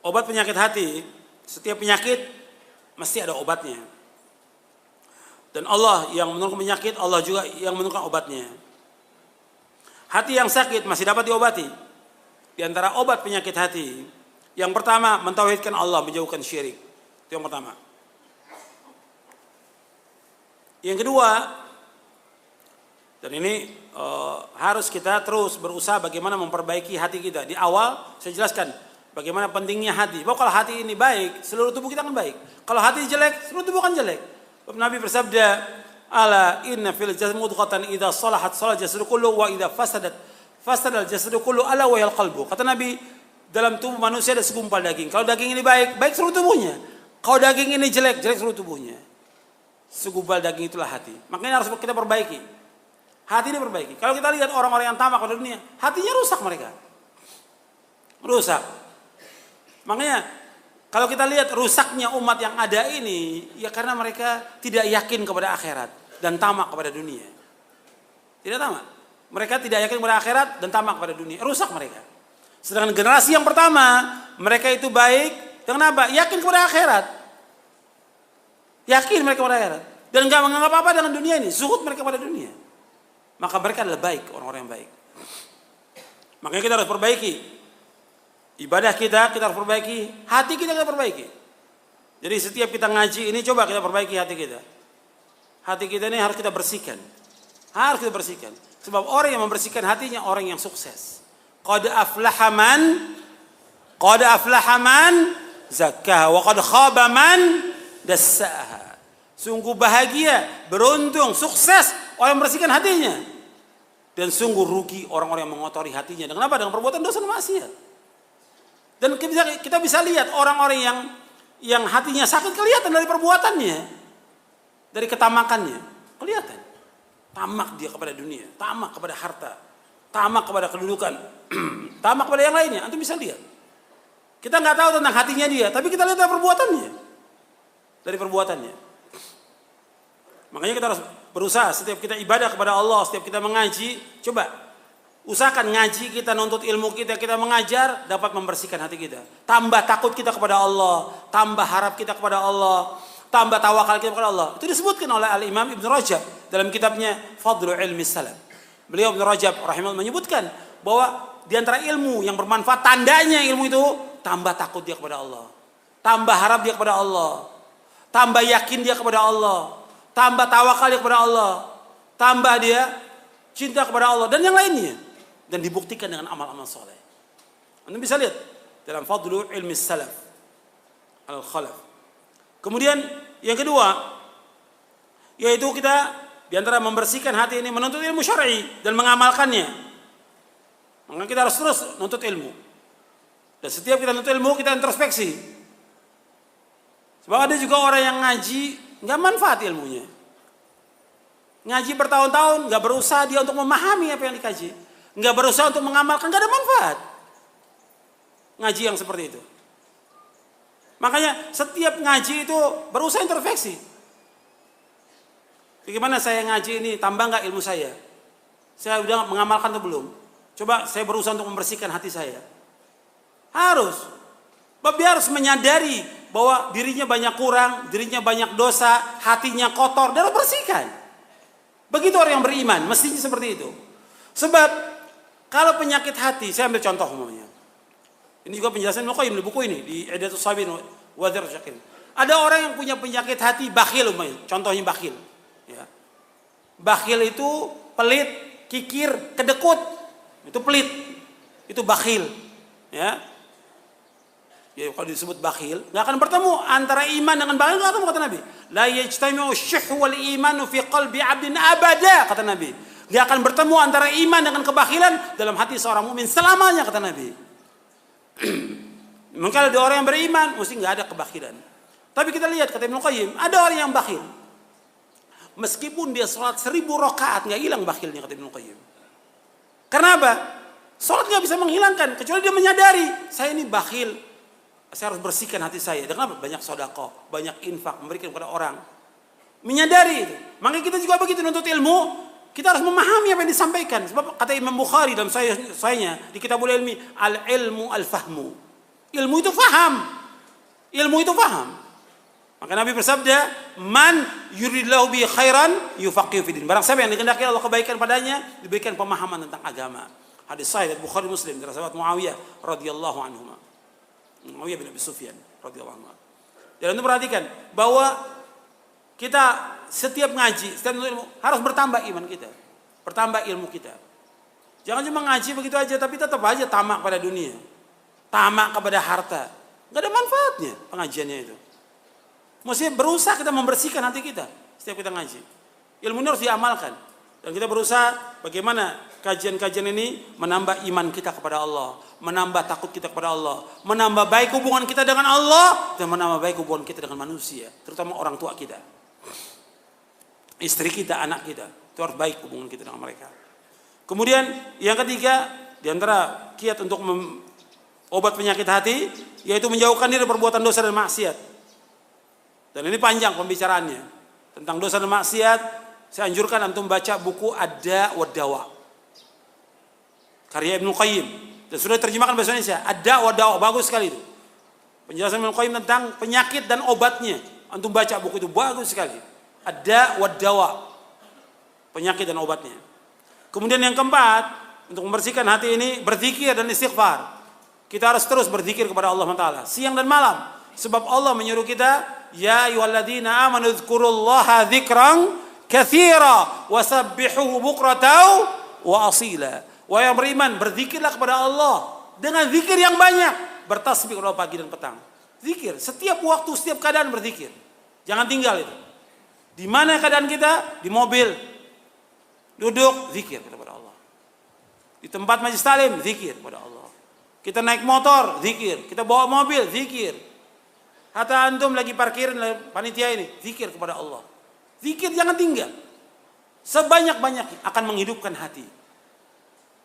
Obat penyakit hati, setiap penyakit mesti ada obatnya. Dan Allah yang menurunkan penyakit, Allah juga yang menurunkan obatnya. Hati yang sakit masih dapat diobati. Di antara obat penyakit hati, yang pertama mentauhidkan Allah, menjauhkan syirik. Itu yang pertama. Yang kedua, dan ini harus kita terus berusaha bagaimana memperbaiki hati kita. Di awal saya jelaskan bagaimana pentingnya hati. Bahwa kalau hati ini baik, seluruh tubuh kita akan baik. Kalau hati jelek, seluruh tubuh akan jelek. Nabi bersabda, "Ala inna fil jasad mudghatan idza salahat salaha jasadu kullu wa idza fasadat fasada al jasadu kullu ala wa yal qalbu." Kata Nabi, dalam tubuh manusia ada segumpal daging. Kalau daging ini baik, baik seluruh tubuhnya. Kalau daging ini jelek, jelek seluruh tubuhnya. Segumpal daging itulah hati. Makanya harus kita perbaiki. Hati ini perbaiki. Kalau kita lihat orang-orang yang tamak pada dunia, hatinya rusak mereka. Rusak. Makanya kalau kita lihat rusaknya umat yang ada ini, ya karena mereka tidak yakin kepada akhirat dan tamak kepada dunia. Tidak tamak. Mereka tidak yakin kepada akhirat dan tamak kepada dunia. Rusak mereka. Sedangkan generasi yang pertama, mereka itu baik. Kenapa? Yakin kepada akhirat. Yakin mereka kepada akhirat. Dan enggak menganggap apa dengan dunia ini. Zuhud mereka pada dunia. Maka mereka adalah baik, orang-orang yang baik. Makanya kita harus perbaiki. Ibadah kita harus perbaiki. Hati kita perbaiki. Jadi setiap kita ngaji ini coba kita perbaiki hati kita. Hati kita ini harus kita bersihkan. Harus kita bersihkan. Sebab orang yang membersihkan hatinya orang yang sukses. Qad aflaha man zakkaha wa qad khaba man dassaha. Sungguh bahagia, beruntung, sukses orang yang membersihkan hatinya. Dan sungguh rugi orang-orang yang mengotori hatinya. Dan kenapa? Dengan perbuatan dosa dan maksiat. Dan kita bisa lihat orang-orang yang hatinya sakit kelihatan dari perbuatannya. Dari ketamakannya. Kelihatan. Tamak dia kepada dunia. Tamak kepada harta. Tamak kepada kedudukan. Tamak kepada yang lainnya. Antum bisa lihat. Kita nggak tahu tentang hatinya dia. Tapi kita lihat dari perbuatannya. Dari perbuatannya. Makanya kita harus berusaha. Setiap kita ibadah kepada Allah. Setiap kita mengaji. Coba. Usahakan ngaji kita, nuntut ilmu kita mengajar, dapat membersihkan hati kita. Tambah takut kita kepada Allah, tambah harap kita kepada Allah, tambah tawakal kita kepada Allah. Itu disebutkan oleh Al-Imam Ibn Rajab dalam kitabnya Fadlu Ilmi Salaf. Beliau Ibn Rajab rahimahullah menyebutkan bahwa di antara ilmu yang bermanfaat, tandanya ilmu itu tambah takut dia kepada Allah, tambah harap dia kepada Allah, tambah yakin dia kepada Allah, tambah tawakal dia kepada Allah, tambah dia cinta kepada Allah dan yang lainnya. Dan dibuktikan dengan amal-amal soleh. Anda bisa lihat dalam Fadlu Ilmi Salaf Al-Khalaf. Kemudian yang kedua, yaitu kita diantara membersihkan hati ini menuntut ilmu syar'i dan mengamalkannya. Maka kita harus terus menuntut ilmu. Dan setiap kita menuntut ilmu kita introspeksi. Sebab ada juga orang yang ngaji nggak manfaat ilmunya. Ngaji bertahun-tahun nggak berusaha dia untuk memahami apa yang dikaji. Nggak berusaha untuk mengamalkan, nggak ada manfaat ngaji yang seperti itu. Makanya setiap ngaji itu berusaha introspeksi. Bagaimana saya ngaji ini, tambah nggak ilmu saya? Saya udah mengamalkan atau belum? Coba saya berusaha untuk membersihkan hati saya. Harus. Sebab dia harus menyadari bahwa dirinya banyak kurang, dirinya banyak dosa, hatinya kotor, dia harus bersihkan. Begitu orang yang beriman, mestinya seperti itu. Sebab kalau penyakit hati, saya ambil contoh umumnya. Ini juga penjelasan Ibnu Qayyim di buku ini di Idatus Sabin wa Dzar Syakin. Ada orang yang punya penyakit hati bakhil umumnya. Contohnya bakhil. Ya. Bakhil itu pelit, kikir, kedekut. Itu pelit. Itu bakhil. Ya. Ya kalau disebut bakhil, enggak akan bertemu antara iman dengan bakhil, enggak ketemu kata Nabi. La yajtami'u syuh wal imanu fi qalbi 'abdin abada kata Nabi. Dia akan bertemu antara iman dengan kebakhilan dalam hati seorang mukmin selamanya kata Nabi. Maka ada orang yang beriman mesti nggak ada kebakhilan. Tapi kita lihat kata Ibnu Qayyim ada orang yang bakhil. Meskipun dia sholat 1000 rakaat nggak hilang bakhilnya kata Ibnu Qayyim. Karena apa? Sholat nggak bisa menghilangkan kecuali dia menyadari saya ini bakhil. Saya harus bersihkan hati saya. Dan kenapa? Banyak sedekah, banyak infak, memberikan kepada orang. Menyadari itu. Makanya kita juga begitu nuntut ilmu. Kita harus memahami apa yang disampaikan. Sebab kata Imam Bukhari dalam sahihnya di Kitabul Ilmi, al-ilmu al-fahmu. Ilmu itu faham. Ilmu itu faham. Maka Nabi bersabda, "Man yuridillahu bi khairan yufaqihu fid din." Barang siapa yang dikehendaki Allah kebaikan padanya, diberikan pemahaman tentang agama. Hadis sahih dari Bukhari Muslim dari sahabat Muawiyah radhiyallahu anhu. Muawiyah bin Abi Sufyan radhiyallahu anhu. Dan untuk perhatikan bahwa kita setiap ngaji, setiap ilmu harus bertambah iman kita, bertambah ilmu kita. Jangan cuma ngaji begitu aja tapi tetap aja tamak pada dunia, tamak kepada harta. Enggak ada manfaatnya pengajiannya itu. Mesti berusaha kita membersihkan hati kita setiap kita ngaji. Ilmu ini harus diamalkan. Dan kita berusaha bagaimana kajian-kajian ini menambah iman kita kepada Allah, menambah takut kita kepada Allah, menambah baik hubungan kita dengan Allah, dan menambah baik hubungan kita dengan manusia, terutama orang tua kita, istri kita, anak kita. Itu harus baik hubungan kita dengan mereka. Kemudian yang ketiga, diantara kiat untuk obat penyakit hati, yaitu menjauhkan diri dari perbuatan dosa dan maksiat. Dan ini panjang pembicaraannya tentang dosa dan maksiat. Saya anjurkan antum baca buku Ad-Da' wa Dawa karya Ibnu Qayyim, dan sudah diterjemahkan bahasa Indonesia. Ad-Da' wa Dawa, bagus sekali itu. Penjelasan Ibnu Qayyim tentang penyakit dan obatnya. Antum baca buku itu, bagus sekali. Ad-Da' wa Dawa, penyakit dan obatnya. Kemudian yang keempat, untuk membersihkan hati ini, berzikir dan istighfar. Kita harus terus berzikir kepada Allah Taala siang dan malam, sebab Allah menyuruh kita, ya ayyuhalladzina amanu dzkurullaha dzikran katsira wasabbihuhu bukratan wa asila. Wahai yang beriman, berzikirlah kepada Allah dengan zikir yang banyak, bertasbih kepada pagi dan petang. Zikir setiap waktu, setiap keadaan berzikir. Jangan tinggal itu. Di mana keadaan kita? Di mobil, duduk, zikir kepada Allah. Di tempat majelis taklim, zikir kepada Allah. Kita naik motor, zikir. Kita bawa mobil, zikir. Hatta antum lagi parkirin panitia ini, zikir kepada Allah. Zikir jangan tinggal. Sebanyak-banyaknya akan menghidupkan hati.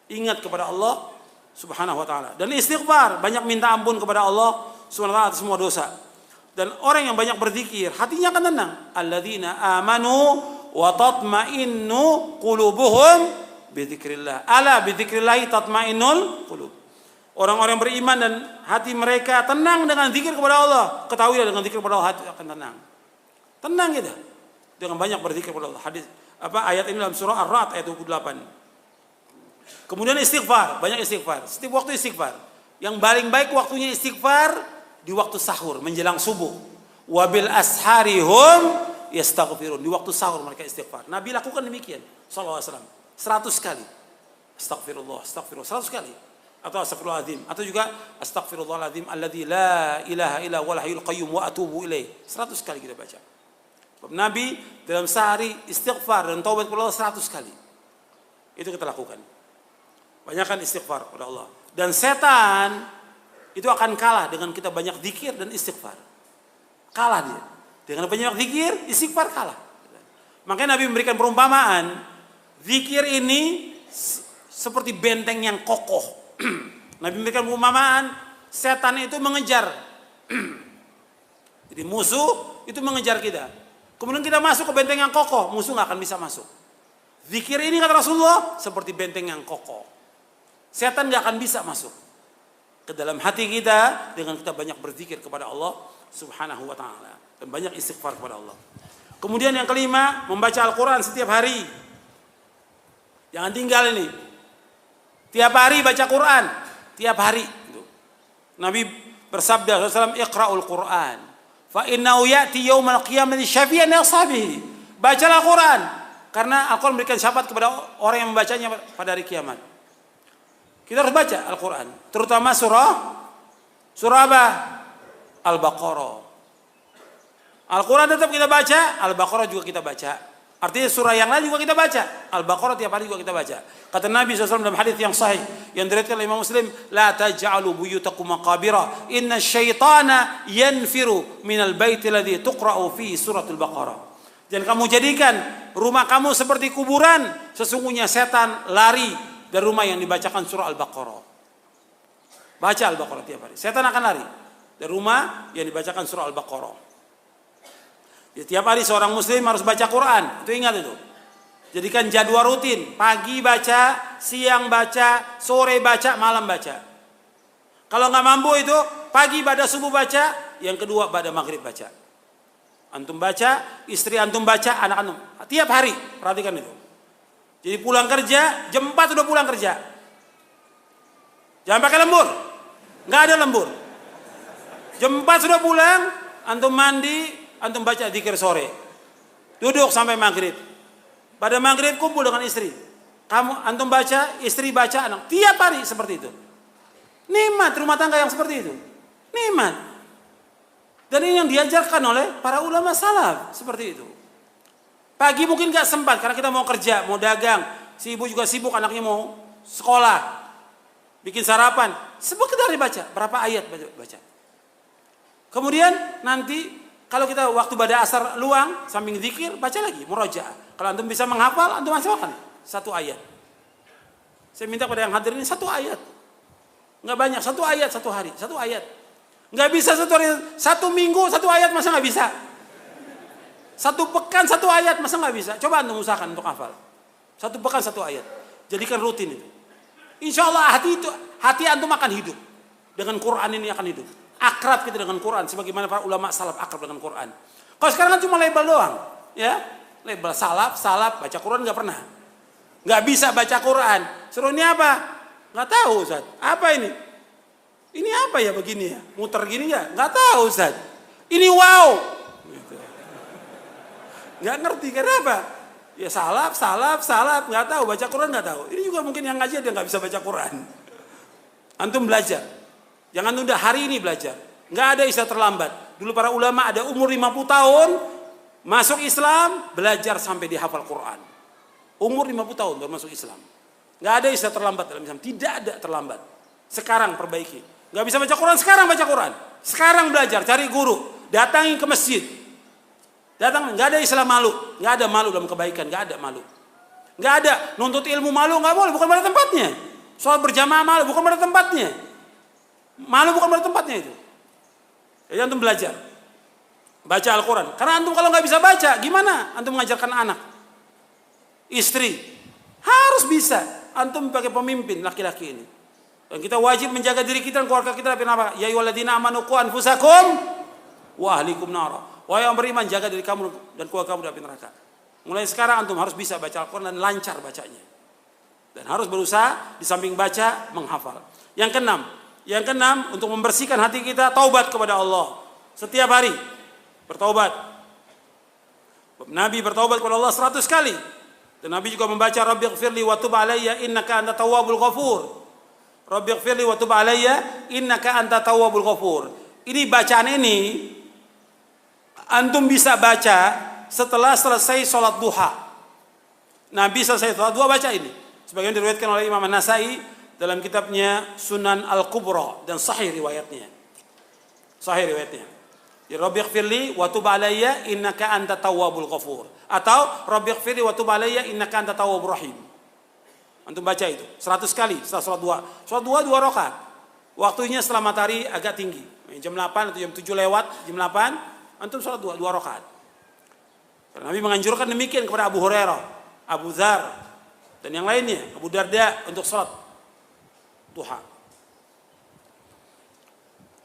Ingat kepada Allah Subhanahu wa taala, dan istighfar, banyak minta ampun kepada Allah Subhanahu wa taala atas semua dosa. Dan orang yang banyak berzikir, hatinya akan tenang. Alladzina amanu wa tatma'innu qulubuhum bidzikrillah. Ala bidzikrillah tatma'innul qulub. Orang-orang beriman dan hati mereka tenang dengan zikir kepada Allah. Ketahuilah dengan zikir kepada Allah hati akan tenang. Tenang kita dengan banyak berzikir kepada Allah. Hadis ayat ini dalam surah Ar-Ra'd ayat 28. Kemudian istighfar, banyak istighfar. Setiap waktu istighfar. Yang paling baik waktunya istighfar di waktu sahur menjelang subuh. Wabil asharihum yastaghfirun. Di waktu sahur mereka istighfar. Nabi lakukan demikian sallallahu alaihi wasallam 100 kali. Astagfirullah, astagfirullah 100 kali. Atau astagfirullahaladzim, atau juga astagfirullahaladzim alladzi la ilaha illa huwal hayyul qayyum wa atubu ilaih. 100 kali kita baca. Nabi dalam sehari istighfar dan taubat kepada Allah 100 kali. Itu kita lakukan. Banyakkan istighfar kepada Allah. Dan setan itu akan kalah dengan kita banyak zikir dan istighfar. Kalah dia. Dengan banyak zikir, istighfar kalah. Makanya Nabi memberikan perumpamaan, zikir ini seperti benteng yang kokoh. Nabi memberikan perumpamaan, setan itu mengejar. Jadi musuh itu mengejar kita. Kemudian kita masuk ke benteng yang kokoh, musuh nggak akan bisa masuk. Zikir ini kata Rasulullah seperti benteng yang kokoh. Setan nggak akan bisa masuk ke dalam hati kita dengan kita banyak berzikir kepada Allah Subhanahu wa taala dan banyak istighfar kepada Allah. Kemudian yang kelima, membaca Al-Qur'an setiap hari. Jangan tinggal ini. Tiap hari baca Quran, tiap hari. Nabi bersabda SAW, "Iqra'ul Qur'an, fa innahu ya'ti yaumal qiyamati syafi'an li ashabihi." Bacalah Quran, karena Al-Quran memberikan syafaat kepada orang yang membacanya pada hari kiamat. Kita harus baca Al-Quran, terutama surah apa? Al-Baqarah. Al-Quran tetap kita baca, Al-Baqarah juga kita baca. Artinya surah yang lain juga kita baca. Al-Baqarah tiap hari juga kita baca. Kata Nabi SAW dalam hadis yang sahih yang diriwayatkan oleh Imam Muslim, "La taj'alu buyutakum maqabira, inna syaitana yanfiru minal baiti alladhi tuqra'u fi suratul Baqarah." Jangan kamu jadikan rumah kamu seperti kuburan. Sesungguhnya setan lari dari rumah yang dibacakan surah Al-Baqarah. Baca Al-Baqarah tiap hari. Setan akan lari dari rumah yang dibacakan surah Al-Baqarah. Jadi, tiap hari seorang muslim harus baca Quran. Itu ingat itu. Jadikan jadwal rutin. Pagi baca, siang baca, sore baca, malam baca. Kalau nggak mampu itu Pagi pada subuh baca, yang kedua pada maghrib baca. Antum baca, istri antum baca, anak antum. Tiap hari, perhatikan itu. Jadi pulang kerja, jam 4 udah pulang kerja. Jangan pakai lembur. Nggak ada lembur. Jam 4 sudah pulang, antum mandi, antum baca zikir sore. Duduk sampai maghrib. Pada maghrib kumpul dengan istri. Antum baca, istri baca, anak. Tiap hari seperti itu. Nikmat rumah tangga yang seperti itu. Nikmat. Dan ini yang diajarkan oleh para ulama salaf. Seperti itu. Pagi mungkin gak sempat karena kita mau kerja, mau dagang. Si ibu juga sibuk, anaknya mau sekolah. Bikin sarapan. Sebentar dibaca. Berapa ayat baca. Kemudian nanti kalau kita waktu pada asar luang, samping zikir, baca lagi, murojaah. Kalau antum bisa menghafal, antum hafalkan 1 ayat. Saya minta pada yang hadir ini 1 ayat. Nggak banyak, 1 ayat 1 hari, 1 ayat. Nggak bisa 1 hari, 1 minggu 1 ayat, masa nggak bisa? 1 pekan 1 ayat, masa nggak bisa? Coba antum usahakan untuk hafal. 1 pekan 1 ayat. Jadikan rutin itu. Insya Allah hati antum akan hidup. Dengan Quran ini akan hidup. Akrab kita dengan Quran. Sebagaimana para ulama salaf akrab dengan Quran. Kalau sekarang kan cuma label doang. Ya, label salaf, baca Quran nggak pernah. Nggak bisa baca Quran. Suruh ini apa? Nggak tahu Ustaz. Apa ini? Ini apa ya begini ya? Muter gini ya? Nggak tahu Ustaz. Ini wow. Nggak ngerti kenapa? Ya salaf, nggak tahu, baca Quran nggak tahu. Ini juga mungkin yang ngaji dia nggak bisa baca Quran. Antum belajar, jangan tunda hari ini belajar. Nggak ada istilah terlambat. Dulu para ulama ada umur 50 tahun masuk Islam, belajar sampai dihafal Quran. Umur 50 tahun baru masuk Islam. Nggak ada istilah terlambat dalam Islam, tidak ada terlambat. Sekarang perbaiki. Nggak bisa baca Quran, sekarang baca Quran. Sekarang belajar, cari guru, datangi ke masjid. Datang, nggak ada istilah malu, nggak ada malu dalam kebaikan, nggak ada malu, nggak ada nuntut ilmu malu, nggak boleh, bukan pada tempatnya. Soal berjamaah malu, bukan pada tempatnya. Malu bukan pada tempatnya itu. Jadi antum belajar, baca Al-Quran. Karena antum kalau nggak bisa baca, gimana? Antum mengajarkan anak, istri, harus bisa. Antum pakai pemimpin laki-laki ini. Dan kita wajib menjaga diri kita dan keluarga kita. Kenapa? Ya ayyuhalladzina amanu qu anfusakum wa ahlikum nara. Wahai yang beriman, jaga diri kamu dan keluarga kamu dari api neraka. Mulai sekarang antum harus bisa baca Al-Quran dan lancar bacanya. Dan harus berusaha di samping baca, menghafal. Yang keenam, untuk membersihkan hati kita, taubat kepada Allah. Setiap hari, bertaubat. Nabi bertaubat kepada Allah 100 kali. Dan Nabi juga membaca, Rabbighfirli wa tub alayya innaka anta tawwabul ghafur. Rabbighfirli wa tub alayya innaka anta tawwabul ghafur. Ini bacaan ini, antum bisa baca setelah selesai sholat duha. Nabi selesai sholat duha baca ini. Sebagian diriwayatkan oleh Imam An-Nasai dalam kitabnya Sunan Al-Kubra dan sahih riwayatnya. Sahih riwayatnya. Ya Rabbighfirli wa tub alayya innaka anta tawwabul ghafur. Atau Rabbighfirli wa tub alayya innaka anta tawwabur rahim. Antum baca itu 100 kali setelah sholat duha. Sholat duha 2 rakaat. Waktunya setelah matahari agak tinggi. Jam 8 atau jam 7 lewat, jam 8 antum sholat 2 rakaat. Karena Nabi menganjurkan demikian kepada Abu Hurairah, Abu Dzar, dan yang lainnya, Abu Darda untuk sholat duha.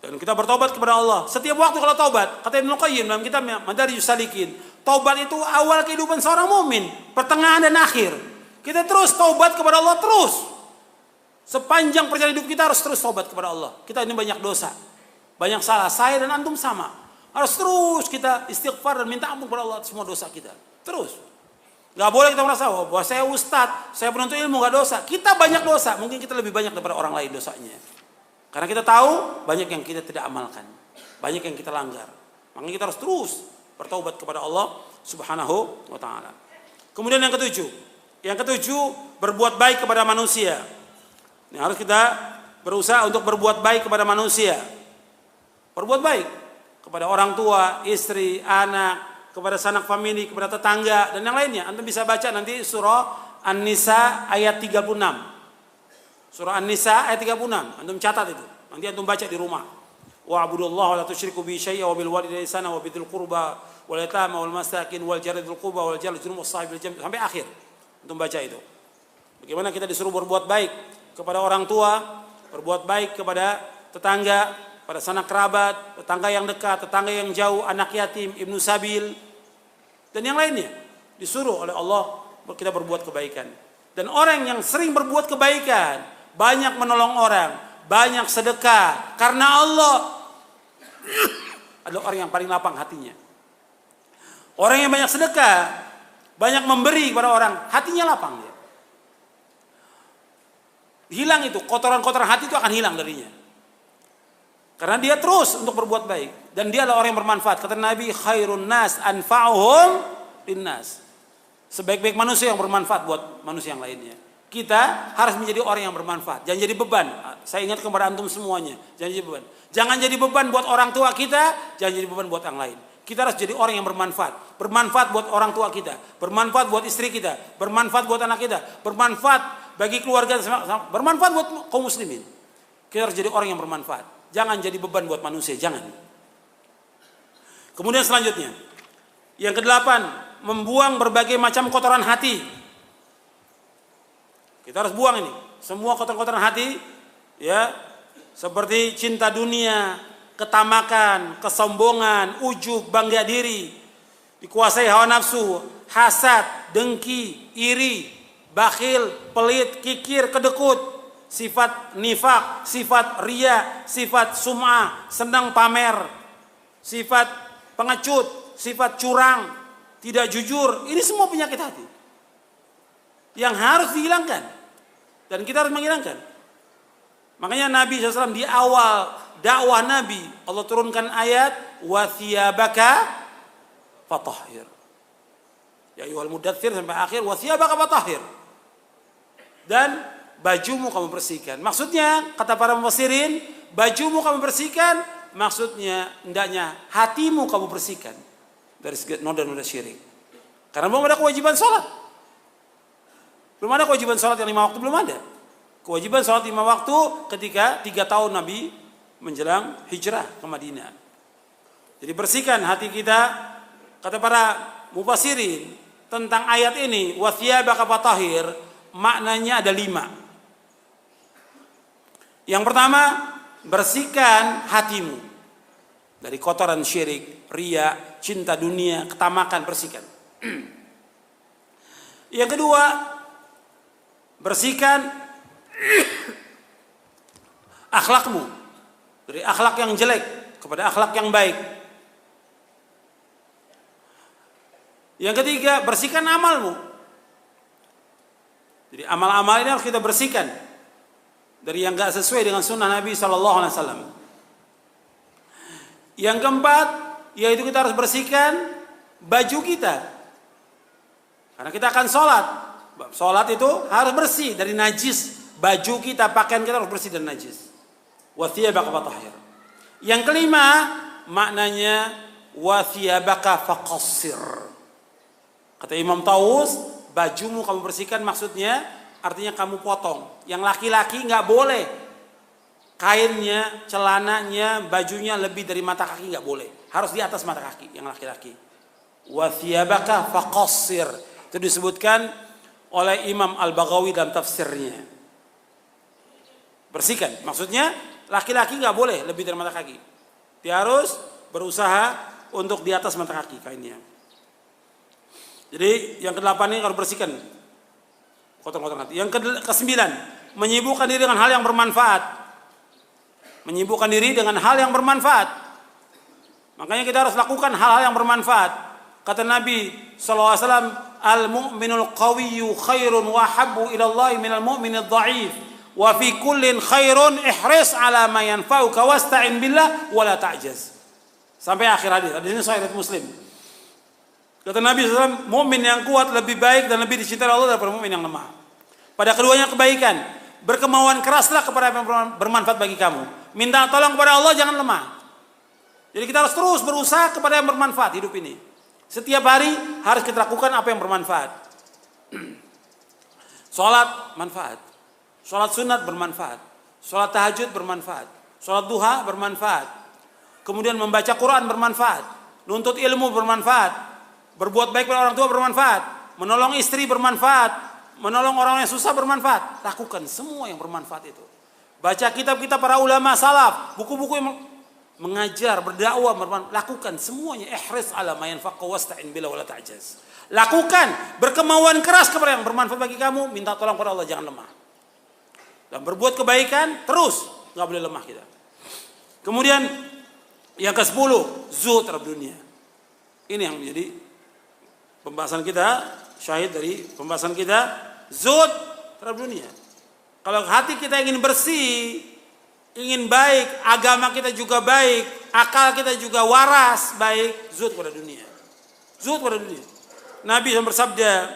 Dan kita bertobat kepada Allah. Setiap waktu kalau taubat, kata Ibnu Qayyim dalam kitab Madarijus Salikin, taubat itu awal kehidupan seorang mukmin, pertengahan dan akhir. Kita terus taubat kepada Allah terus. Sepanjang perjalanan hidup kita harus terus taubat kepada Allah. Kita ini banyak dosa, banyak salah. Saya dan antum sama. Harus terus kita istighfar dan minta ampun kepada Allah semua dosa kita. Terus. Gak boleh kita merasa, bahwa saya ustadz, saya penuntut ilmu gak dosa. Kita banyak dosa, mungkin kita lebih banyak daripada orang lain dosanya. Karena kita tahu banyak yang kita tidak amalkan, banyak yang kita langgar. Makanya kita harus terus bertaubat kepada Allah Subhanahu wa taala. Kemudian yang ketujuh, berbuat baik kepada manusia. Ini harus kita berusaha untuk berbuat baik kepada manusia. Berbuat baik kepada orang tua, istri, anak, kepada sanak famili, kepada tetangga dan yang lainnya. Antum bisa baca nanti surah An-Nisa ayat 36. Surah An-Nisa ayat 36. Antum catat itu. Nanti antum baca di rumah. Wa'budullaha wa la tusyriku bihi syai'an wa bil walidayni ihsana wa bidzil qurba wal yatama wal masakin wal jari dzil qurba wal jari dzul washabil jambi sampai akhir. Antum baca itu. Bagaimana kita disuruh berbuat baik kepada orang tua, berbuat baik kepada tetangga, pada sanak kerabat, tetangga yang dekat, tetangga yang jauh, anak yatim, ibnu sabil, dan yang lainnya. Disuruh oleh Allah kita berbuat kebaikan. Dan orang yang sering berbuat kebaikan, banyak menolong orang, banyak sedekah, karena Allah adalah orang yang paling lapang hatinya. Orang yang banyak sedekah, banyak memberi kepada orang, hatinya lapang dia. Hilang itu, kotoran-kotoran hati itu akan hilang darinya. Karena dia terus untuk berbuat baik. Dan dia adalah orang yang bermanfaat. Kata Nabi, khairun nas anfa'uhum linnas. Sebaik-baik manusia yang bermanfaat buat manusia yang lainnya. Kita harus menjadi orang yang bermanfaat. Jangan jadi beban. Saya ingat kepada antum semuanya. Jangan jadi beban. Jangan jadi beban buat orang tua kita. Jangan jadi beban buat yang lain. Kita harus jadi orang yang bermanfaat. Bermanfaat buat orang tua kita. Bermanfaat buat istri kita. Bermanfaat buat anak kita. Bermanfaat bagi keluarga. Bermanfaat buat kaum muslimin. Kita harus jadi orang yang bermanfaat. Jangan jadi beban buat manusia, jangan. Kemudian selanjutnya, yang kedelapan, membuang berbagai macam kotoran hati. Kita harus buang ini, semua kotoran hati, ya, seperti cinta dunia, ketamakan, kesombongan, ujub, bangga diri, dikuasai hawa nafsu, hasad, dengki, iri, bakhil, pelit, kikir, kedekut. Sifat nifak, sifat riya, sifat sum'ah, senang pamer, sifat pengecut, sifat curang, tidak jujur. Ini semua penyakit hati yang harus dihilangkan. Dan kita harus menghilangkan. Makanya Nabi SAW di awal dakwah Nabi, Allah turunkan ayat wa thiyabaka fatahhir. Ya ayyuhal mudaththir sampai akhir wa thiyabaka fatahhir. Dan bajumu kamu bersihkan. Maksudnya, kata para mufassirin, bajumu kamu bersihkan, maksudnya hendaknya hatimu kamu bersihkan dari noda-noda syirik. Karena belum ada kewajiban sholat. Belum ada kewajiban sholat yang 5 waktu, belum ada. Kewajiban sholat 5 waktu ketika 3 tahun Nabi menjelang hijrah ke Madinah. Jadi bersihkan hati kita. Kata para mufassirin tentang ayat ini, wa thiyabaka fatahhir, maknanya ada 5. Yang pertama, bersihkan hatimu dari kotoran syirik, riya, cinta dunia, ketamakan, bersihkan. Yang kedua, bersihkan akhlakmu dari akhlak yang jelek kepada akhlak yang baik. Yang ketiga, bersihkan amalmu. Jadi amal-amal ini harus kita bersihkan dari yang gak sesuai dengan sunnah Nabi SAW. Yang keempat, yaitu kita harus bersihkan baju kita. Karena kita akan sholat. Sholat itu harus bersih dari najis. Baju kita, pakaian kita harus bersih dari najis. Wa thiyabaka fatahhir. Yang kelima, maknanya wa thiyabaka faqassir. Kata Imam Tawus, bajumu kamu bersihkan maksudnya artinya kamu potong. Yang laki-laki nggak boleh kainnya, celananya, bajunya lebih dari mata kaki, nggak boleh. Harus di atas mata kaki yang laki-laki. Wa thiyabaka faqassir. Itu disebutkan oleh Imam Al-Baghawi dalam tafsirnya. Bersihkan. Maksudnya laki-laki nggak boleh lebih dari mata kaki. Dia harus berusaha untuk di atas mata kaki kainnya. Jadi yang ke-8 ini harus bersihkan kotor-kotor hati. Yang ke-9, menyibukkan diri dengan hal yang bermanfaat. Menyibukkan diri dengan hal yang bermanfaat. Makanya kita harus lakukan hal-hal yang bermanfaat. Kata Nabi SAW, al-mu'minul qawiyyu khairun wa habbu ilallahi minal mu'minid dha'if. Wa fi kullin khairun ihris ala ma yanfa'uka wasta'in billah wa la ta'jaz. Sampai akhir hadis. Hadis ini sahih Muslim. Kata Nabi SAW, mukmin yang kuat lebih baik dan lebih dicintai Allah daripada mukmin yang lemah. Pada keduanya kebaikan, berkemauan keraslah kepada yang bermanfaat bagi kamu. Minta tolong kepada Allah, jangan lemah. Jadi kita harus terus berusaha kepada yang bermanfaat hidup ini. Setiap hari harus kita lakukan apa yang bermanfaat. Sholat manfaat, sholat sunat bermanfaat, sholat tahajud bermanfaat, sholat duha bermanfaat. Kemudian membaca Quran bermanfaat, nuntut ilmu bermanfaat. Berbuat baik pada orang tua bermanfaat, menolong istri bermanfaat, menolong orang yang susah bermanfaat. Lakukan semua yang bermanfaat itu. Baca kitab-kitab para ulama salaf, buku-buku yang mengajar, berdakwah, lakukan semuanya. Ihris ala ma yanfa'uka wasta'in billah wala ta'jaz. Lakukan, berkemauan keras kepada yang bermanfaat bagi kamu, minta tolong kepada Allah, jangan lemah. Dan berbuat kebaikan terus, nggak boleh lemah kita. Kemudian yang ke-10, zuhud terhadap dunia. Ini yang menjadi pembahasan kita, syahid dari pembahasan kita, zuhud terhadap dunia. Kalau hati kita ingin bersih, ingin baik, agama kita juga baik, akal kita juga waras, baik, zuhud pada dunia. Zuhud pada dunia. Nabi yang bersabda,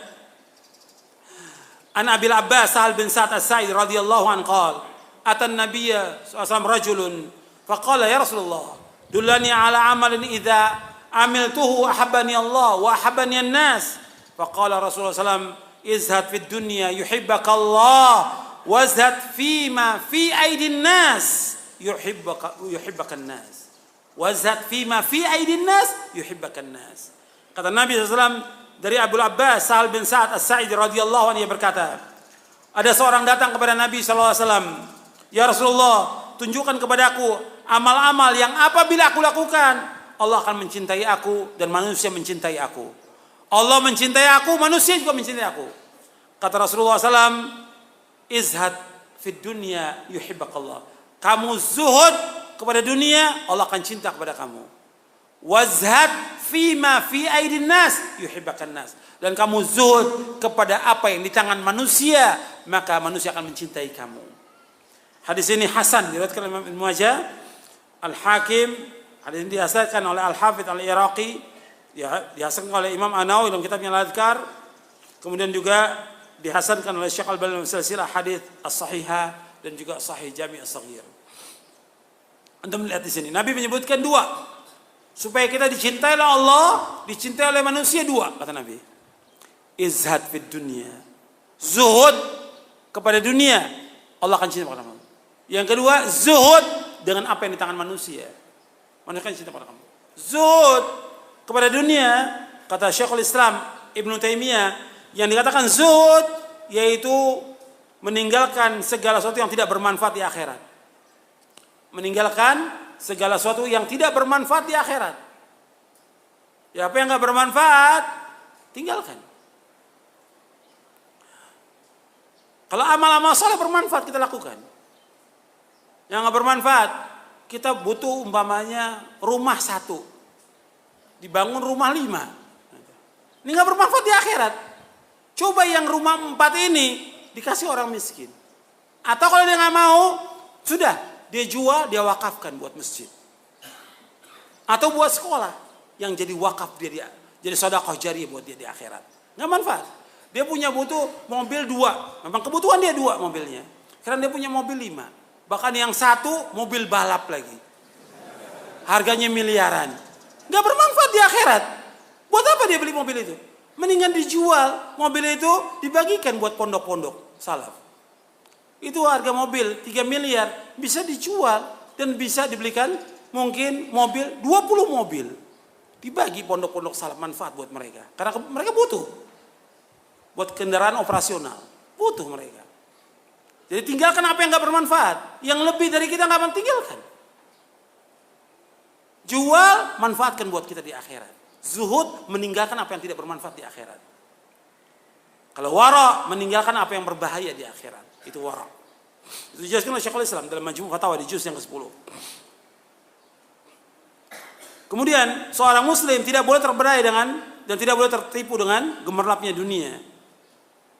An Abil Abbas Sahal bin Sa'ad As-Sa'id radhiyallahu anhu qala, atan nabiyya sallallahu rajulun faqala ya Rasulullah, dullani ala amalin idza amiltuhu ahabbani Allah wa ahabbani an-nas. Faqala Rasulullah sallallahu izhad fid dunya yuhibbaka Allah wazhad fima fi aidin nas yuhibbaka an-nas. Wazhad fima fi aidin nas yuhibbaka an-nas. Kata Nabi SAW dari Abu Abbas Sahal bin Sa'ad As-Sa'id radhiyallahu anhu, berkata, ada seorang datang kepada Nabi SAW, ya Rasulullah, tunjukkan kepadaku amal-amal yang apabila aku lakukan Allah akan mencintai aku dan manusia mencintai aku. Allah mencintai aku, manusia juga mencintai aku. Kata Rasulullah SAW, izhad fid dunya yuhibbakallah. Kamu zuhud kepada dunia, Allah akan cinta kepada kamu. Wazhad fima fi aidin nas yuhibbakan nas. Dan kamu zuhud kepada apa yang di tangan manusia, maka manusia akan mencintai kamu. Hadis ini hasan, diriwayatkan oleh Imam Ibnu Majah, Al-Hakim. Hadis ini dihasankan oleh Al-Hafidz Al-Iraqi, dihasankan oleh Imam An-Nawawi dalam kitabnya Al-Adhkar. Kemudian juga dihasankan oleh Syekh Al-Albani dalam silsilah hadis as-sahihah dan juga Sahih Jami' as-Shaghir. Anda melihat di sini Nabi menyebutkan dua, supaya kita dicintai oleh Allah, dicintai oleh manusia, dua kata Nabi. Izhad fid dunya, zuhud kepada dunia, Allah akan cinta kepada kamu. Yang kedua, zuhud dengan apa yang di tangan manusia, manusia akan cinta kepada kamu. Zuhud kepada dunia, kata Syekhul Islam Ibnu Taimiyah, yang dikatakan zuhud yaitu meninggalkan segala sesuatu yang tidak bermanfaat di akhirat. Meninggalkan segala sesuatu yang tidak bermanfaat di akhirat. Ya, apa yang enggak bermanfaat, tinggalkan. Kalau amal-amal saleh bermanfaat, kita lakukan. Yang enggak bermanfaat, kita butuh umpamanya rumah 1, dibangun rumah 5. Ini enggak bermanfaat di akhirat. Coba yang rumah 4 ini dikasih orang miskin. Atau kalau dia enggak mau, sudah, dia jual, dia wakafkan buat masjid. Atau buat sekolah yang jadi wakaf dia jadi sedekah jariyah buat dia di akhirat. Enggak manfaat. Dia punya butuh mobil 2. Memang kebutuhan dia 2 mobilnya. Karena dia punya mobil 5. Bahkan yang 1 mobil balap lagi. Harganya miliaran. Enggak bermanfaat di akhirat. Buat apa dia beli mobil itu? Mendingan dijual, mobil itu dibagikan buat pondok-pondok salaf. Itu harga mobil 3 miliar bisa dijual dan bisa dibelikan mungkin mobil 20 mobil. Dibagi pondok-pondok salaf, manfaat buat mereka. Karena mereka butuh. Buat kendaraan operasional. Butuh mereka. Jadi tinggalkan apa yang gak bermanfaat. Yang lebih dari kita gak tinggalkan. Jual, manfaatkan buat kita di akhirat. Zuhud, meninggalkan apa yang tidak bermanfaat di akhirat. Kalau wara, meninggalkan apa yang berbahaya di akhirat. Itu wara. Itu dijelaskan oleh Syekhul Islam dalam Majmu' Fatawa di juz yang ke-10. Kemudian seorang muslim tidak boleh terberai dengan dan tidak boleh tertipu dengan gemerlapnya dunia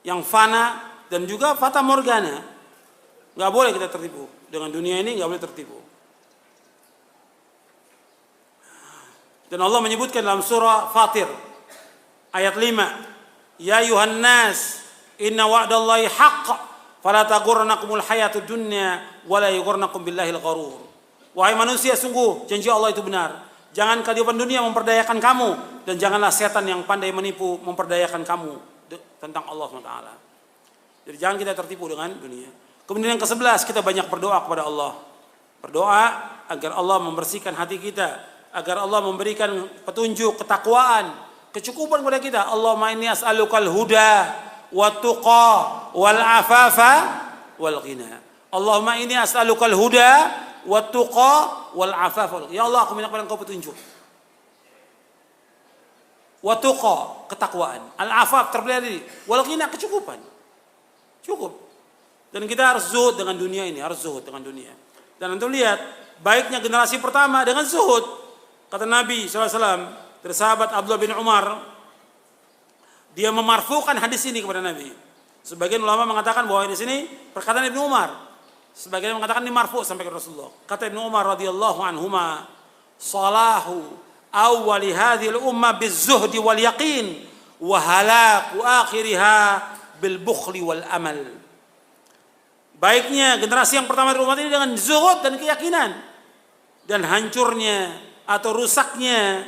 yang fana dan juga fata morgana. Enggak boleh kita tertipu dengan dunia ini, enggak boleh tertipu. Dan Allah menyebutkan dalam surah Fatir ayat 5, ya ayuhan nas inna wa'dallahi haqq fala taghurrannakumul hayatud dunya wala yughurrannakum billahil gharur. Wahai manusia, sungguh janji Allah itu benar. Jangan kehidupan dunia memperdayakan kamu dan janganlah setan yang pandai menipu memperdayakan kamu tentang Allah SWT. Jadi jangan kita tertipu dengan dunia. Kemudian yang ke-11, kita banyak berdoa kepada Allah. Berdoa agar Allah membersihkan hati kita, agar Allah memberikan petunjuk, ketakwaan, kecukupan kepada kita. Allahumma inni as'alukal huda wat tuqa wal afafa wal ghina. Allahumma inni as'alukal huda wat-tuqa wal afaf. Ya Allah, aku minta kepada Engkau petunjuk. Wat-tuqa, ketakwaan. Al-afaf, terpelihara, wal ghina, kecukupan. Cukup. Dan kita harus zuhud dengan dunia ini, harus zuhud dengan dunia. Dan untuk lihat baiknya generasi pertama dengan zuhud. Kata Nabi SAW dari sahabat Abdullah bin Umar, dia memarfukan hadis ini kepada Nabi. Sebagian ulama mengatakan bahwa di sini perkataan Ibnu Umar. Sebagian mengatakan ini marfu sampai ke Rasulullah. Kata Ibnu Umar radhiyallahu anhuma, "Salahu awwali hadhil ummah biz-zuhdi wal yaqin wa halaku akhiriha bil bukhli wal amal." Baiknya generasi yang pertama dari umat ini dengan zuhud dan keyakinan, dan hancurnya atau rusaknya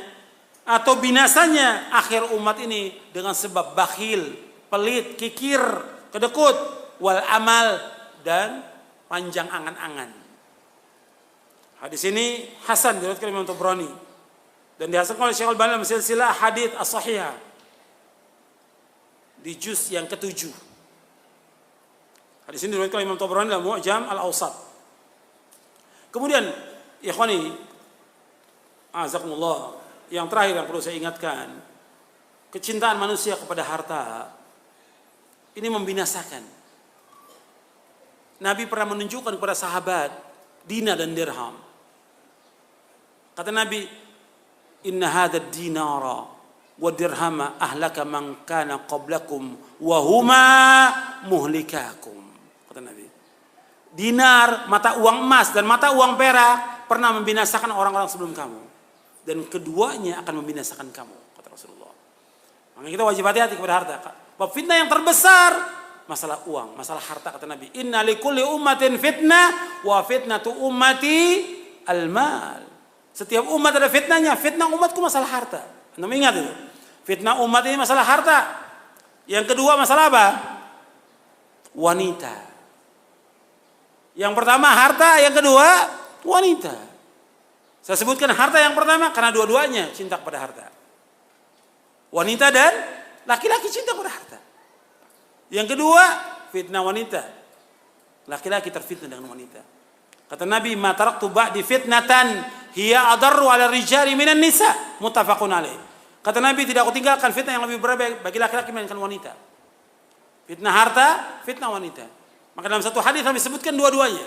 atau binasanya akhir umat ini dengan sebab bakhil, pelit, kikir, kedekut, wal amal, dan panjang angan-angan. Hadis ini hasan diriwayatkan Imam Tabrani dan dihasankan oleh Syekh Al-Albani dalam silsilah hadits as-sahihah di juz yang ke-7. Hadis ini diriwayatkan oleh Imam Tabrani dalam Mu'jam Al-Awsat. Kemudian, ikhwani, azakumullah, yang terakhir yang perlu saya ingatkan, kecintaan manusia kepada harta ini membinasakan. Nabi pernah menunjukkan kepada sahabat dinar dan dirham. Kata Nabi, "Inna hadha dinara wa dirhama ahlaka man kana qablakum wa huma muhlikakum." Kata Nabi, dinar, mata uang emas dan mata uang perak pernah membinasakan orang-orang sebelum kamu, dan keduanya akan membinasakan kamu, kata Rasulullah. Makanya kita wajib hati-hati kepada harta. Bab fitnah yang terbesar masalah uang, masalah harta, kata Nabi. Inna likulli ummatin fitnah wa fitnatu ummati al-mal. Setiap umat ada fitnahnya. Fitnah umatku masalah harta. Anda ingat itu? Fitnah umat ini masalah harta. Yang kedua masalah apa? Wanita. Yang pertama harta, yang kedua wanita. Saya sebutkan harta yang pertama karena dua-duanya cinta kepada harta. Wanita dan laki-laki cinta kepada harta. Yang kedua, fitnah wanita. Laki-laki terfitnah dengan wanita. Kata Nabi, "Ma taraktu ba'di fitnatan hiya adarru 'ala rijali minan nisa." Muttafaqun alaih. Kata Nabi, tidak aku tinggalkan fitnah yang lebih berat bagi laki-laki melainkan wanita. Fitnah harta, fitnah wanita. Maka dalam satu hadis Nabi sebutkan dua-duanya.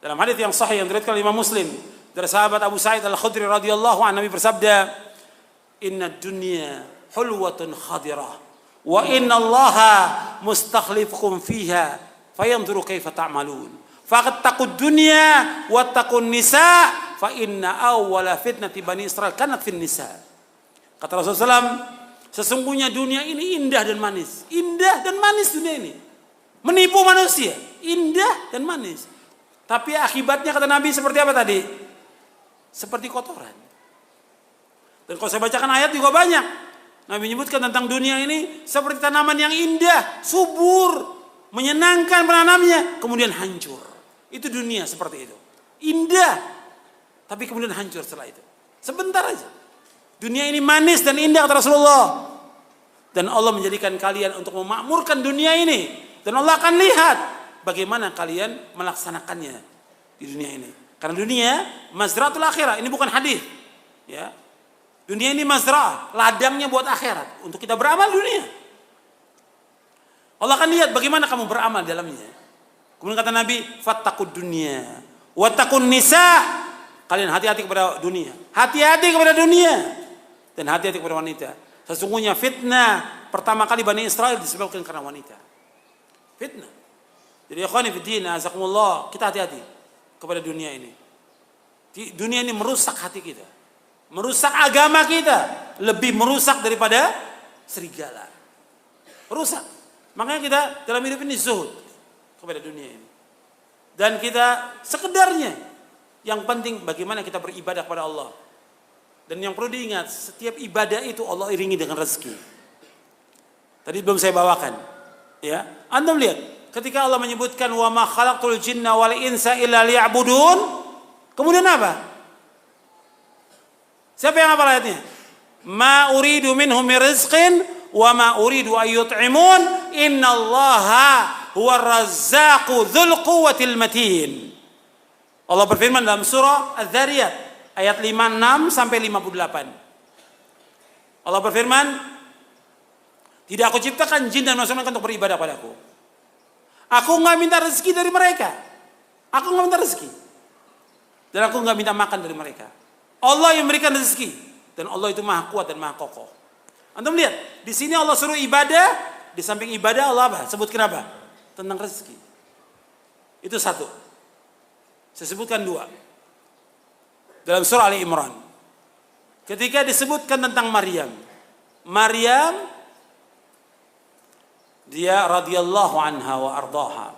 Dalam hadis yang sahih yang diriwayatkan oleh Imam Muslim dari sahabat Abu Sa'id Al-Khudri radhiyallahu anhu, Nabi bersabda, "Inna dunya hulwatun khadirah. Wa inna Allaha mustakhlifukum fiha fayanzuru kaifa ta'malun. Fattaqud dunya wattaqun nisa fa inna awwala fitnati bani Israil kanat fin nisa." Kata Rasulullah SAW, sesungguhnya dunia ini indah dan manis. Indah dan manis dunia ini. Menipu manusia, indah dan manis. Tapi akibatnya kata Nabi seperti apa tadi? Seperti kotoran. Dan kalau saya bacakan ayat juga banyak. Nabi menyebutkan tentang dunia ini seperti tanaman yang indah, subur, menyenangkan penanamnya, kemudian hancur. Itu dunia seperti itu. Indah, tapi kemudian hancur setelah itu. Sebentar aja. Dunia ini manis dan indah kata Rasulullah. Dan Allah menjadikan kalian untuk memakmurkan dunia ini. Dan Allah akan lihat bagaimana kalian melaksanakannya di dunia ini. Karena dunia mazratul akhirah, ini bukan hadis. Ya. Dunia ini mazrah, ladangnya buat akhirat, untuk kita beramal dunia. Allah akan lihat bagaimana kamu beramal di dalamnya. Kemudian kata Nabi, fattaqud dunya wattaqun nisa. Kalian hati-hati kepada dunia. Hati-hati kepada dunia dan hati-hati kepada wanita. Sesungguhnya fitnah pertama kali Bani Israel disebabkan karena wanita. Fitnah. Jadi ikhwani fiddin, azakumullah, kita hati-hati kepada dunia ini. Dunia ini merusak hati kita, merusak agama kita, lebih merusak daripada serigala. Merusak. Makanya kita dalam hidup ini zuhud kepada dunia ini. Dan kita sekedarnya, yang penting bagaimana kita beribadah kepada Allah. Dan yang perlu diingat, setiap ibadah itu Allah iringi dengan rezeki. Tadi belum saya bawakan. Ya, Anda melihat ketika Allah menyebutkan wa ma khalaqtul jinna wal insa illa liya'budun, kemudian apa? Siapa yang hafal ayatnya? Ma uridu minhum min rizqin wa ma uridu an yut'imun innallaha huwar razzaqu dzul quwwatil matin. Allah berfirman dalam surah Az-Zariyat ayat 56 sampai 58. Allah berfirman, tidak aku ciptakan jin dan manusia untuk beribadah padaku. Aku nggak minta rezeki dari mereka. Aku nggak minta rezeki. Dan aku nggak minta makan dari mereka. Allah yang memberikan rezeki. Dan Allah itu maha kuat dan maha kokoh. Antum lihat, di sini Allah suruh ibadah, di samping ibadah Allah apa? Sebutkan apa? Tentang rezeki. Itu satu. Saya sebutkan dua. Dalam surah Ali Imran. Ketika disebutkan tentang Maryam. Maryam, dia radhiyallahu anha wa ardaha.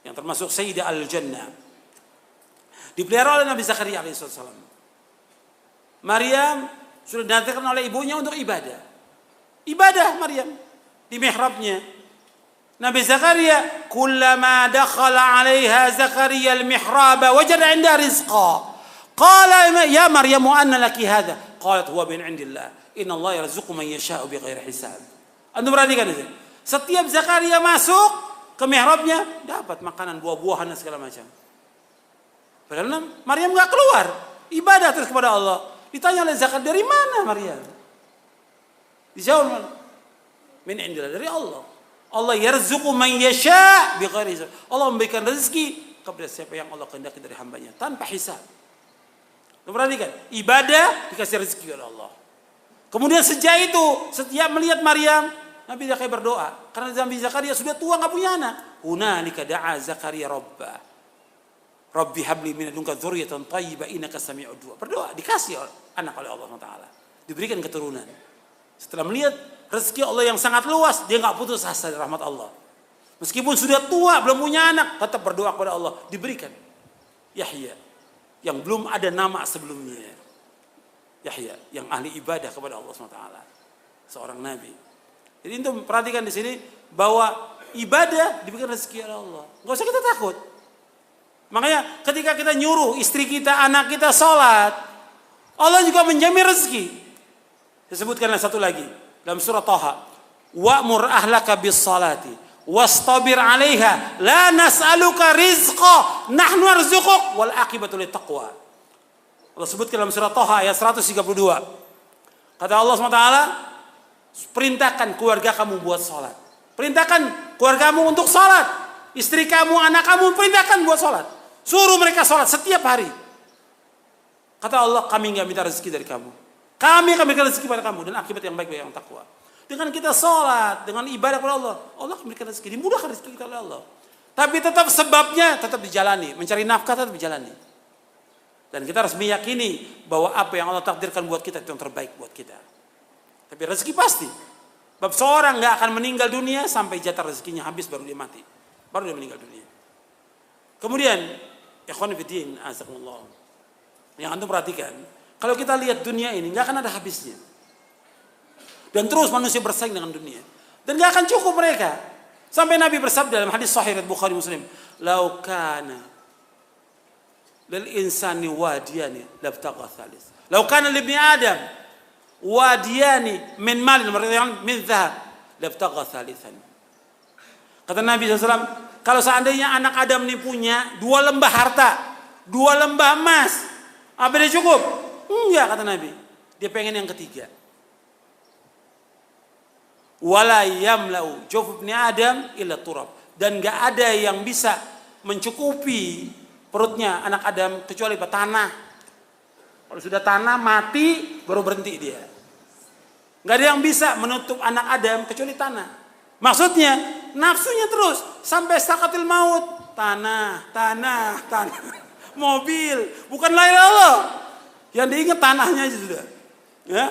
Yang termasuk Sayyidah al-Jannah. Dipelihara oleh Nabi Zakaria alaihissalam. Maryam sudah didatangkan oleh ibunya untuk ibadah. Ibadah Maryam di mihrabnya. Nabi Zakaria, kullama dakhala 'alaiha Zakaria al-mihraba wajada 'inda rizqa. Qala ya Maryam anna laki hadha? Qalat huwa min 'indillah. Inna Allah yarzuqu man yasha'u bighairi hisab. Antum perhatikan itu. Setiap Zakaria masuk ke mihrabnya dapat makanan, buah-buahan dan segala macam. Padahal Maryam enggak keluar, ibadah terus kepada Allah. Ditanya oleh Zakaria, dari mana Maryam? Dijawab, min indillah, dari Allah. Allah yarzuqu man yasha' bighairi hisab. Allah memberikan rezeki kepada siapa yang Allah kehendaki dari hambanya tanpa hisab. Perhatikan, ibadah dikasih rezeki oleh Allah. Kemudian sejak itu, setiap melihat Maryam, Nabi Zakaria berdoa. Karena Nabi Zakaria sudah tua nggak punya anak. Hunalika da'a Zakaria Rabbah. Rabbi habli min ladunka dzurriyyatan thayyibah innaka sami'ud du'a. Berdoa, dikasih anak oleh Allah Taala. Diberikan keturunan. Setelah melihat rezeki Allah yang sangat luas, dia nggak putus asa dari rahmat Allah. Meskipun sudah tua, belum punya anak, tetap berdoa kepada Allah, diberikan Yahya yang belum ada nama sebelumnya. Yahya yang ahli ibadah kepada Allah SWT, seorang nabi. Jadi untuk perhatikan di sini bahwa ibadah diberikan rezeki oleh Allah. Nggak usah kita takut. Makanya ketika kita nyuruh istri kita, anak kita sholat, Allah juga menjamin rezeki. Saya sebutkanlah satu lagi dalam surah Thaha. Wa'mur ahlaka bis salati wastabir 'alaiha la nas'aluka rizqa nahnu narzuquk wal aqibatu lit taqwa. Allah sebutkan dalam surah Thaha ayat 132. Kata Allah SWT, perintahkan keluarga kamu buat sholat. Perintahkan keluarga kamu untuk sholat. Istri kamu, anak kamu, perintahkan buat sholat. Suruh mereka sholat setiap hari. Kata Allah, kami nggak minta rezeki dari kamu. Kami akan berikan rezeki pada kamu dan akibat yang baik bagi yang takwa. Dengan kita sholat, dengan ibadah kepada Allah, Allah akan berikan rezeki. Dimudahkan rezeki kita oleh Allah. Tapi tetap sebabnya tetap dijalani, mencari nafkah tetap dijalani. Dan kita harus meyakini bahwa apa yang Allah takdirkan buat kita itu yang terbaik buat kita. Tapi rezeki pasti. Sebab seorang nggak akan meninggal dunia sampai jatah rezekinya habis baru dia mati, baru dia meninggal dunia. Kemudian, ikhwan fillah, azakumullah. Yang antum perhatikan, kalau kita lihat dunia ini nggak akan ada habisnya. Dan terus manusia bersaing dengan dunia. Dan nggak akan cukup mereka. Sampai Nabi bersabda dalam hadis sahih riwayat Bukhari Muslim, "Lau kana lil insani wadiyani labtagha thalith. Lau kana li ibni Adam wadiyani min malin min dhahab labtagha thalithan." Kata Nabi SAW, kalau seandainya anak Adam ini punya 2 lembah harta, 2 lembah emas, apa dia cukup? Enggak, kata Nabi. Dia pengen yang ketiga. Wala yamlau jawf ibni Adam illa turab. Dan enggak ada yang bisa mencukupi perutnya anak Adam kecuali tanah. Kalau sudah tanah mati baru berhenti dia. Enggak ada yang bisa menutup anak Adam kecuali tanah. Maksudnya nafsunya terus sampai sakatil maut. Tanah. Mobil, bukan la ilaha illallah. Yang diingat tanahnya aja sudah. Ya.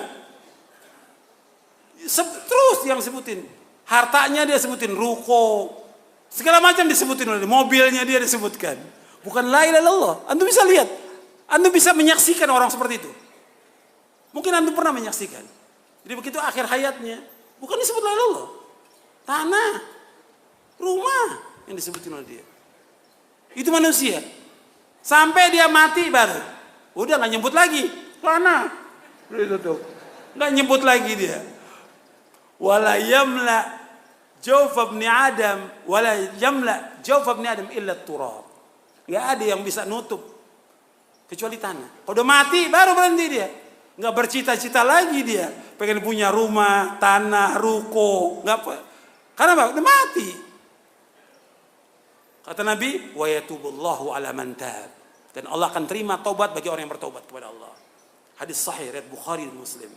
Terus yang sebutin. Hartanya dia sebutin, ruko. Segala macam disebutin oleh mobilnya dia disebutkan. Bukan la ilaha illallah. Antum bisa lihat. Antum bisa menyaksikan orang seperti itu. Mungkin antum pernah menyaksikan. Jadi begitu akhir hayatnya, bukan disebut la ilaha illallah. Tanah, rumah yang disebutin oleh dia. Itu manusia. Sampai dia mati baru. Udah nggak nyebut lagi. Tanah. Nggak nyebut lagi dia. Wala yamla jawf ibni Adam illa turab. Nggak ada yang bisa nutup kecuali tanah. Kalau udah mati baru berhenti dia. Nggak bercita-cita lagi dia pengen punya rumah, tanah, ruko, nggak apa. Karena apa? Udah mati. Kata Nabi, wa yatubullahu ala man tab. Dan Allah akan terima taubat bagi orang yang bertaubat kepada Allah. Hadis sahih riwayat Bukhari dan Muslim.